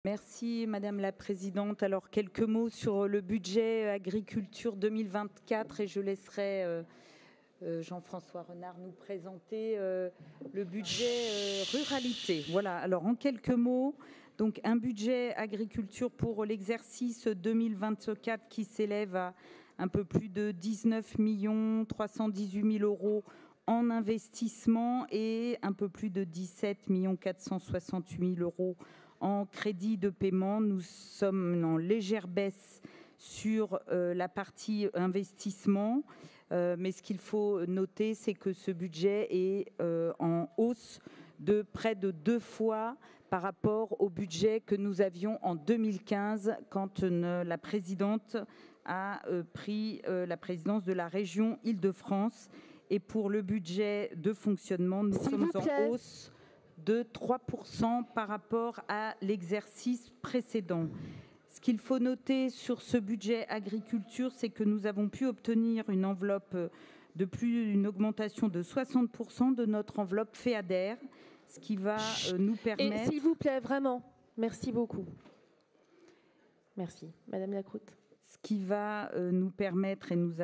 Merci Madame la Présidente. Alors quelques mots sur le budget agriculture 2024 et je laisserai Jean-François Renard nous présenter le budget ruralité. Voilà, alors en quelques mots, donc un budget agriculture pour l'exercice 2024 qui s'élève à un peu plus de 19 318 000 euros en investissement et un peu plus de 17 468 000 euros en crédit de paiement. Nous sommes en légère baisse sur la partie investissement, mais ce qu'il faut noter, c'est que ce budget est en hausse de près de 2 fois par rapport au budget que nous avions en 2015 quand la présidente a pris la présidence de la région Île-de-France. Et pour le budget de fonctionnement, nous sommes en hausse de 3% par rapport à l'exercice précédent. Ce qu'il faut noter sur ce budget agriculture, c'est que nous avons pu obtenir une enveloppe une augmentation de 60% de notre enveloppe FEADER, ce qui va nous permettre... Et s'il vous plaît, vraiment, merci beaucoup. Merci. Madame Lacroute. Ce qui va nous permettre, et nous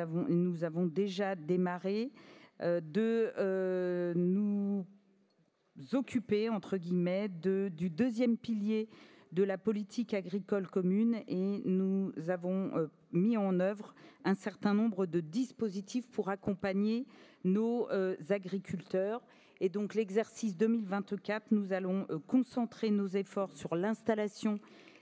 avons déjà démarré, de nous occuper, entre guillemets, du deuxième pilier de la politique agricole commune et nous avons mis en œuvre un certain nombre de dispositifs pour accompagner nos agriculteurs. Et donc l'exercice 2024, nous allons concentrer nos efforts sur l'installation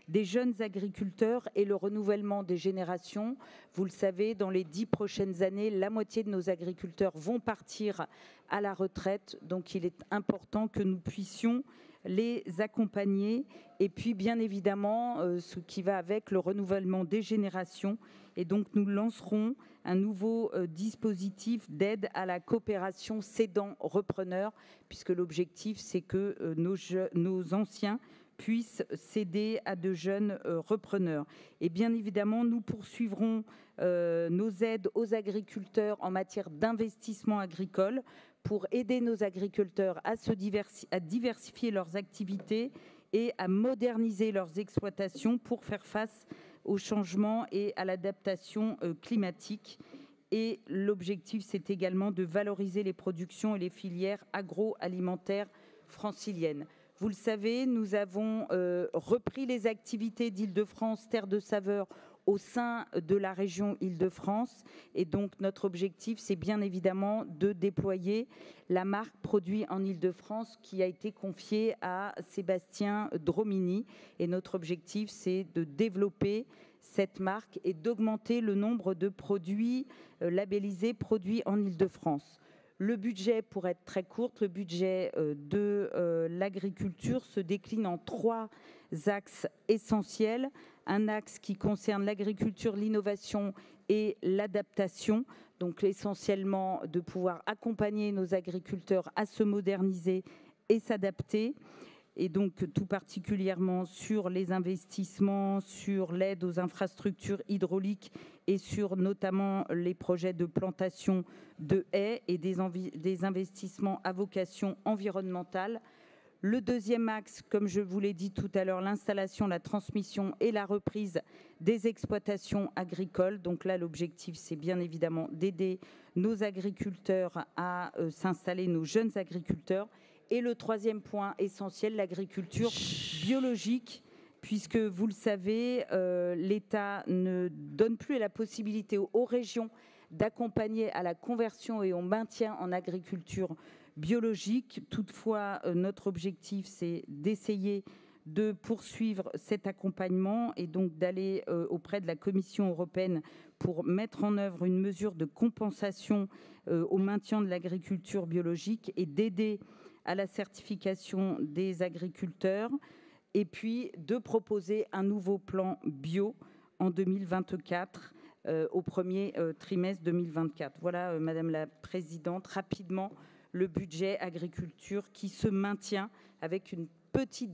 des jeunes agriculteurs et le renouvellement des générations. Vous le savez, dans les 10 prochaines années, la moitié de nos agriculteurs vont partir à la retraite. Donc il est important que nous puissions les accompagner. Et puis bien évidemment, ce qui va avec le renouvellement des générations. Et donc nous lancerons un nouveau dispositif d'aide à la coopération cédant-repreneur, puisque l'objectif c'est que nos anciens puissent céder à de jeunes repreneurs. Et bien évidemment, nous poursuivrons nos aides aux agriculteurs en matière d'investissement agricole pour aider nos agriculteurs à diversifier leurs activités et à moderniser leurs exploitations pour faire face au changement et à l'adaptation climatique. Et l'objectif, c'est également de valoriser les productions et les filières agroalimentaires franciliennes. Vous le savez, nous avons repris les activités d'Île-de-France Terre de Saveurs au sein de la région Île-de-France. Et donc, notre objectif, c'est bien évidemment de déployer la marque produit en Île-de-France qui a été confiée à Sébastien Dromini. Et notre objectif, c'est de développer cette marque et d'augmenter le nombre de produits labellisés produits en Île-de-France. Le budget, pour être très courte, le budget de l'agriculture se décline en 3 axes essentiels. Un axe qui concerne l'agriculture, l'innovation et l'adaptation. Donc essentiellement de pouvoir accompagner nos agriculteurs à se moderniser et s'adapter. Et donc tout particulièrement sur les investissements, sur l'aide aux infrastructures hydrauliques et sur notamment les projets de plantation de haies et des investissements à vocation environnementale. Le deuxième axe, comme je vous l'ai dit tout à l'heure, l'installation, la transmission et la reprise des exploitations agricoles. Donc là, l'objectif, c'est bien évidemment d'aider nos agriculteurs à s'installer, nos jeunes agriculteurs. Et le troisième point essentiel, l'agriculture biologique, puisque vous le savez, l'État ne donne plus la possibilité aux régions d'accompagner à la conversion et au maintien en agriculture biologique. Toutefois, notre objectif, c'est d'essayer de poursuivre cet accompagnement et donc d'aller auprès de la Commission européenne pour mettre en œuvre une mesure de compensation au maintien de l'agriculture biologique et d'aider à la certification des agriculteurs et puis de proposer un nouveau plan bio en 2024 au premier trimestre 2024. Voilà, Madame la Présidente, rapidement le budget agriculture qui se maintient avec une petite